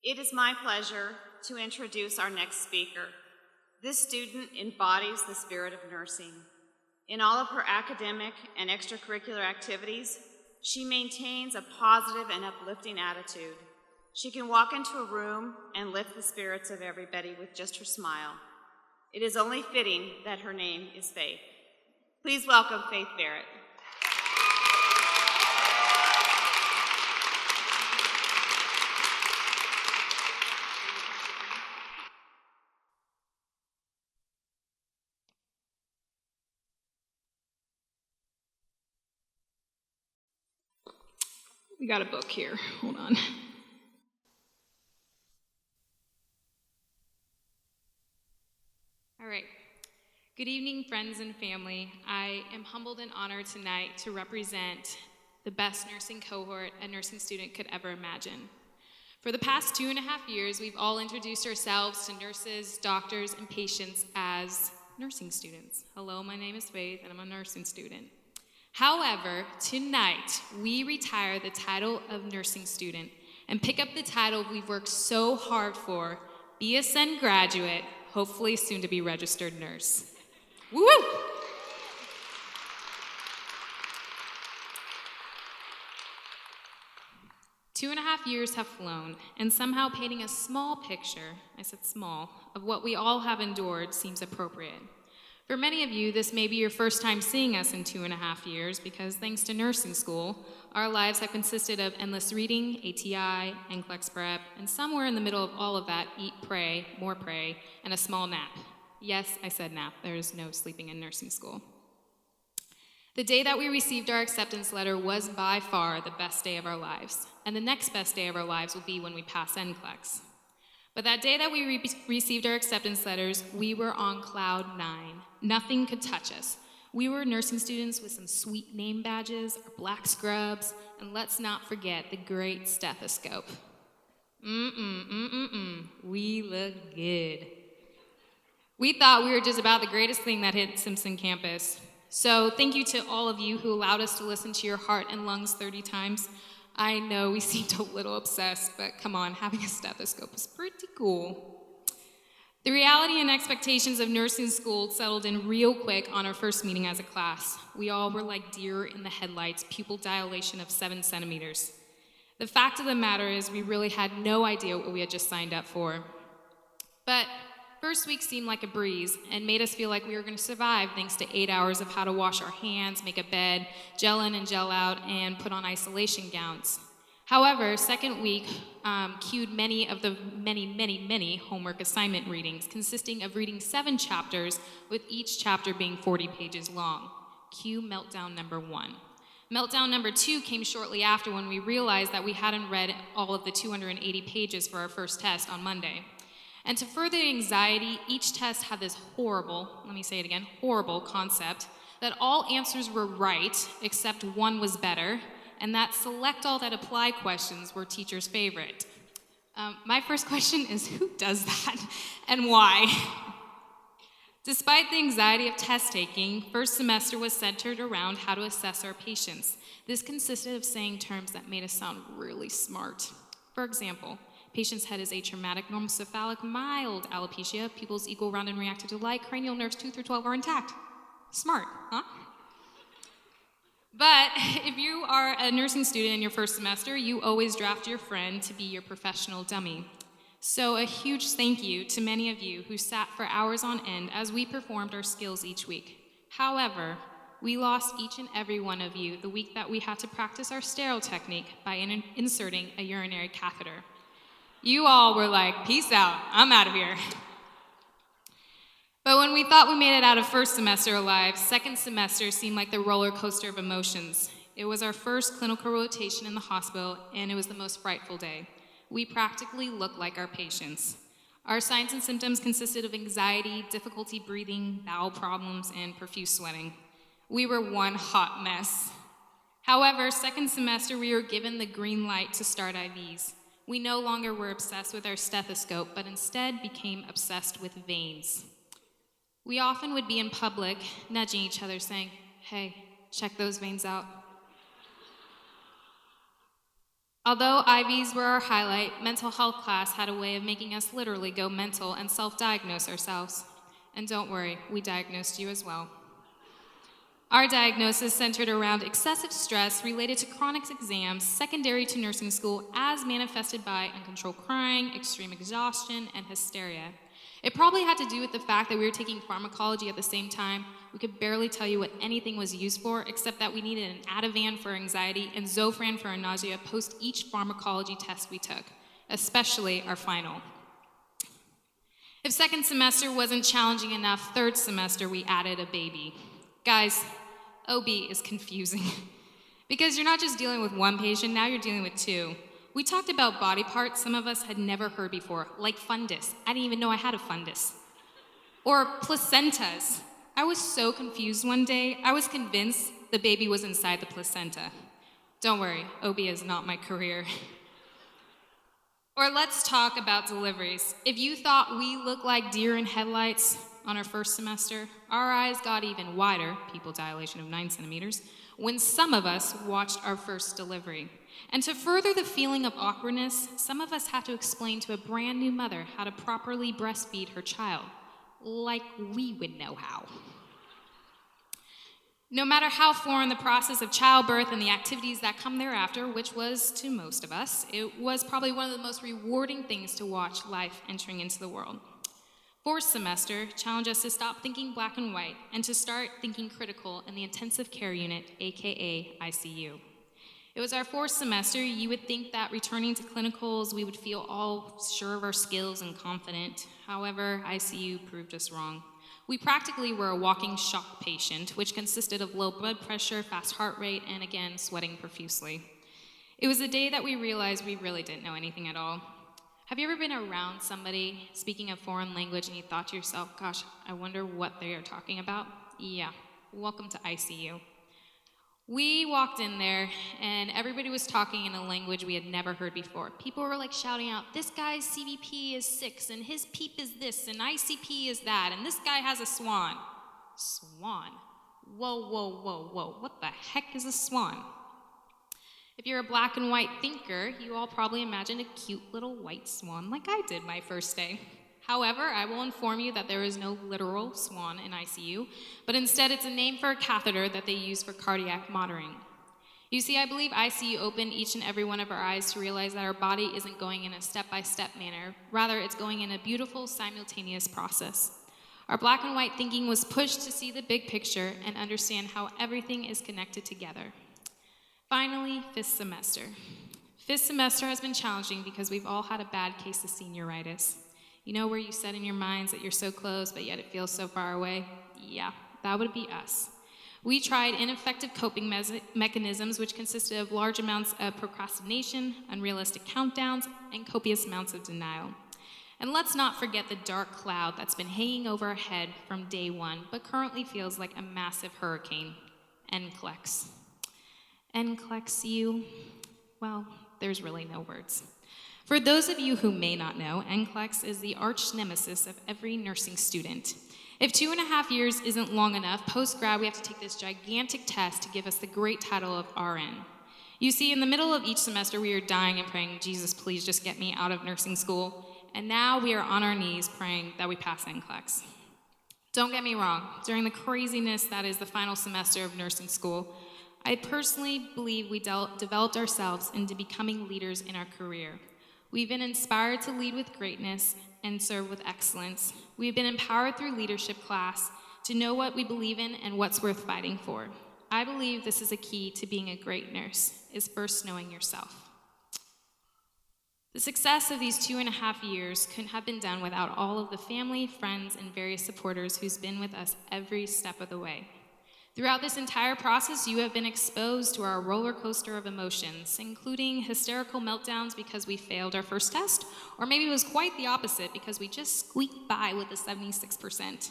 It is my pleasure to introduce our next speaker. This student embodies the spirit of nursing. In all of her academic and extracurricular activities, she maintains a positive and uplifting attitude. She can walk into a room and lift the spirits of everybody with just her smile. It is only fitting that her name is Faith. Please welcome Faith Barrett. We got a book here. Hold on. All right. Good evening, friends and family. I am humbled and honored tonight to represent the best nursing cohort a nursing student could ever imagine. For the past 2.5 years, we've all introduced ourselves to nurses, doctors, and patients as nursing students. Hello, my name is Faith, and I'm a nursing student. However, tonight, we retire the title of nursing student and pick up the title we've worked so hard for, BSN graduate, hopefully soon to be registered nurse. Woo! 2.5 years have flown, and somehow painting a small picture, I said small, of what we all have endured seems appropriate. For many of you, this may be your first time seeing us in 2.5 years because thanks to nursing school, our lives have consisted of endless reading, ATI, NCLEX prep, and somewhere in the middle of all of that, eat, pray, and a small nap. Yes, I said nap. There is no sleeping in nursing school. The day that we received our acceptance letter was by far the best day of our lives, and the next best day of our lives will be when we pass NCLEX. But that day that we received our acceptance letters, we were on cloud 9. Nothing could touch us. We were nursing students with some sweet name badges, our black scrubs, and let's not forget the great stethoscope. We look good. We thought we were just about the greatest thing that hit Simpson campus. So thank you to all of you who allowed us to listen to your heart and lungs 30 times. I know we seemed a little obsessed, but come on, having a stethoscope is pretty cool. The reality and expectations of nursing school settled in real quick on our first meeting as a class. We all were like deer in the headlights, pupil dilation of 7 centimeters. The fact of the matter is we really had no idea what we had just signed up for. But first week seemed like a breeze and made us feel like we were going to survive thanks to 8 hours of how to wash our hands, make a bed, gel in and gel out, and put on isolation gowns. However, second week cued many of the many homework assignment readings, consisting of reading 7 chapters, with each chapter being 40 pages long. Cue meltdown number 1. Meltdown number 2 came shortly after when we realized that we hadn't read all of the 280 pages for our first test on Monday. And to further anxiety, each test had this horrible concept that all answers were right except one was better, and that select all that apply questions were teachers' favorite. My first question is, who does that and why? Despite the anxiety of test taking, first semester was centered around how to assess our patients. This consisted of saying terms that made us sound really smart. For example, patient's head is atraumatic, normocephalic, mild alopecia, pupils equal, round, and reactive to light, cranial nerves 2 through 12 are intact. Smart, huh? But if you are a nursing student in your first semester, you always draft your friend to be your professional dummy. So a huge thank you to many of you who sat for hours on end as we performed our skills each week. However, we lost each and every one of you the week that we had to practice our sterile technique by inserting a urinary catheter. You all were like, peace out, I'm out of here. But when we thought we made it out of first semester alive, second semester seemed like the roller coaster of emotions. It was our first clinical rotation in the hospital, and it was the most frightful day. We practically looked like our patients. Our signs and symptoms consisted of anxiety, difficulty breathing, bowel problems, and profuse sweating. We were one hot mess. However, second semester, we were given the green light to start IVs. We no longer were obsessed with our stethoscope, but instead became obsessed with veins. We often would be in public, nudging each other, saying, "Hey, check those veins out." Although IVs were our highlight, mental health class had a way of making us literally go mental and self-diagnose ourselves. And don't worry, we diagnosed you as well. Our diagnosis centered around excessive stress related to chronic exams secondary to nursing school as manifested by uncontrolled crying, extreme exhaustion, and hysteria. It probably had to do with the fact that we were taking pharmacology at the same time. We could barely tell you what anything was used for, except that we needed an Ativan for anxiety and Zofran for nausea post each pharmacology test we took, especially our final. If second semester wasn't challenging enough, third semester we added a baby. Guys, OB is confusing. Because you're not just dealing with one patient, now you're dealing with two. We talked about body parts some of us had never heard before, like fundus. I didn't even know I had a fundus. Or placentas. I was so confused one day, I was convinced the baby was inside the placenta. Don't worry, OB is not my career. Or let's talk about deliveries. If you thought we looked like deer in headlights on our first semester, our eyes got even wider, pupil dilation of 9 centimeters, when some of us watched our first delivery. And to further the feeling of awkwardness, some of us had to explain to a brand new mother how to properly breastfeed her child, like we would know how. No matter how foreign the process of childbirth and the activities that come thereafter, which was to most of us, it was probably one of the most rewarding things to watch life entering into the world. Fourth semester challenged us to stop thinking black and white and to start thinking critical in the intensive care unit, aka ICU. It was our fourth semester. You would think that returning to clinicals, we would feel all sure of our skills and confident. However, ICU proved us wrong. We practically were a walking shock patient, which consisted of low blood pressure, fast heart rate, and again, sweating profusely. It was the day that we realized we really didn't know anything at all. Have you ever been around somebody speaking a foreign language and you thought to yourself, gosh, I wonder what they are talking about? Yeah, welcome to ICU. We walked in there and everybody was talking in a language we had never heard before. People were like shouting out, this guy's CVP is 6 and his PEEP is this and ICP is that and this guy has a swan. Swan? Whoa, whoa, whoa, whoa, what the heck is a swan? If you're a black and white thinker, you all probably imagined a cute little white swan like I did my first day. However, I will inform you that there is no literal swan in ICU, but instead it's a name for a catheter that they use for cardiac monitoring. You see, I believe ICU opened each and every one of our eyes to realize that our body isn't going in a step-by-step manner. Rather, it's going in a beautiful, simultaneous process. Our black and white thinking was pushed to see the big picture and understand how everything is connected together. Finally, fifth semester. Fifth semester has been challenging because we've all had a bad case of senioritis. You know where you said in your minds that you're so close, but yet it feels so far away? Yeah, that would be us. We tried ineffective coping mechanisms, which consisted of large amounts of procrastination, unrealistic countdowns, and copious amounts of denial. And let's not forget the dark cloud that's been hanging over our head from day one, but currently feels like a massive hurricane, NCLEX. NCLEX you? Well, there's really no words. For those of you who may not know, NCLEX is the arch nemesis of every nursing student. If 2.5 years isn't long enough, post-grad we have to take this gigantic test to give us the great title of RN. You see, in the middle of each semester we are dying and praying, Jesus, please just get me out of nursing school. And now we are on our knees praying that we pass NCLEX. Don't get me wrong, during the craziness that is the final semester of nursing school, I personally believe we developed ourselves into becoming leaders in our career. We've been inspired to lead with greatness and serve with excellence. We've been empowered through leadership class to know what we believe in and what's worth fighting for. I believe this is a key to being a great nurse, is first knowing yourself. The success of these 2.5 years couldn't have been done without all of the family, friends, and various supporters who's been with us every step of the way. Throughout this entire process, you have been exposed to our roller coaster of emotions, including hysterical meltdowns because we failed our first test, or maybe it was quite the opposite because we just squeaked by with a 76%.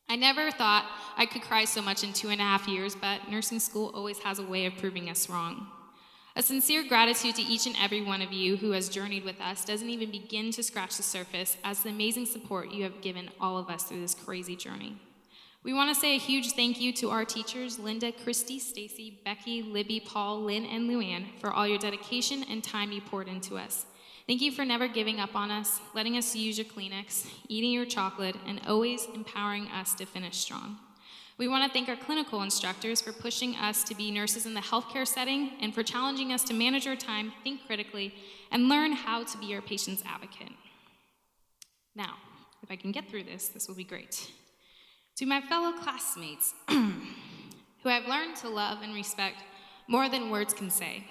I never thought I could cry so much in 2.5 years, but nursing school always has a way of proving us wrong. A sincere gratitude to each and every one of you who has journeyed with us doesn't even begin to scratch the surface as the amazing support you have given all of us through this crazy journey. We want to say a huge thank you to our teachers, Linda, Christy, Stacy, Becky, Libby, Paul, Lynn, and Luann, for all your dedication and time you poured into us. Thank you for never giving up on us, letting us use your Kleenex, eating your chocolate, and always empowering us to finish strong. We want to thank our clinical instructors for pushing us to be nurses in the healthcare setting and for challenging us to manage our time, think critically, and learn how to be our patient's advocate. Now, if I can get through this will be great. To my fellow classmates, who I've learned to love and respect more than words can say,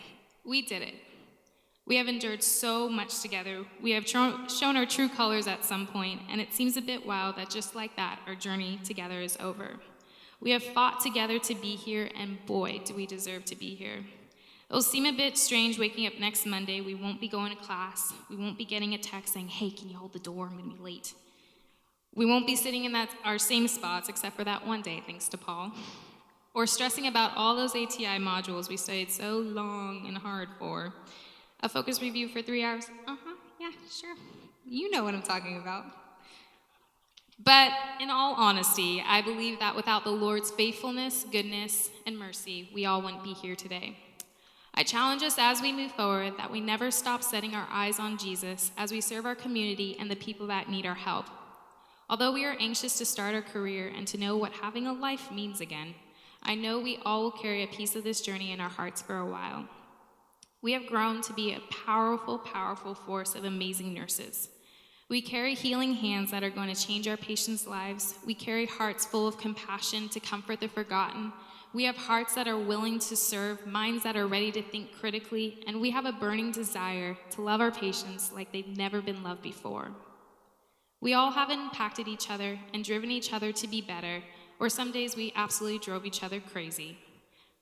we did it. We have endured so much together. We have shown our true colors at some point, and it seems a bit wild that just like that, our journey together is over. We have fought together to be here, and boy, do we deserve to be here. It'll seem a bit strange waking up next Monday. We won't be going to class. We won't be getting a text saying, hey, can you hold the door? I'm going to be late. We won't be sitting in our same spots, except for that one day, thanks to Paul, or stressing about all those ATI modules we studied so long and hard for. A focus review for 3 hours? Yeah, sure. You know what I'm talking about. But in all honesty, I believe that without the Lord's faithfulness, goodness, and mercy, we all wouldn't be here today. I challenge us as we move forward that we never stop setting our eyes on Jesus as we serve our community and the people that need our help. Although we are anxious to start our career and to know what having a life means again, I know we all will carry a piece of this journey in our hearts for a while. We have grown to be a powerful, powerful force of amazing nurses. We carry healing hands that are going to change our patients' lives. We carry hearts full of compassion to comfort the forgotten. We have hearts that are willing to serve, minds that are ready to think critically, and we have a burning desire to love our patients like they've never been loved before. We all have impacted each other and driven each other to be better, or some days we absolutely drove each other crazy.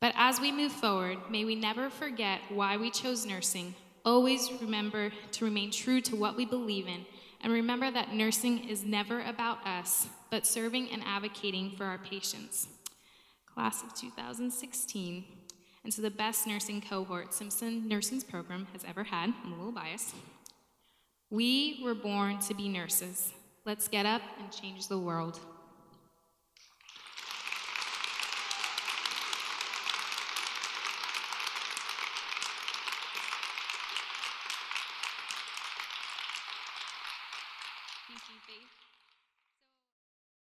But as we move forward, may we never forget why we chose nursing. Always remember to remain true to what we believe in, and remember that nursing is never about us, but serving and advocating for our patients. Class of 2016, and to the best nursing cohort Simpson Nursing's program has ever had, I'm a little biased. We were born to be nurses. Let's get up and change the world.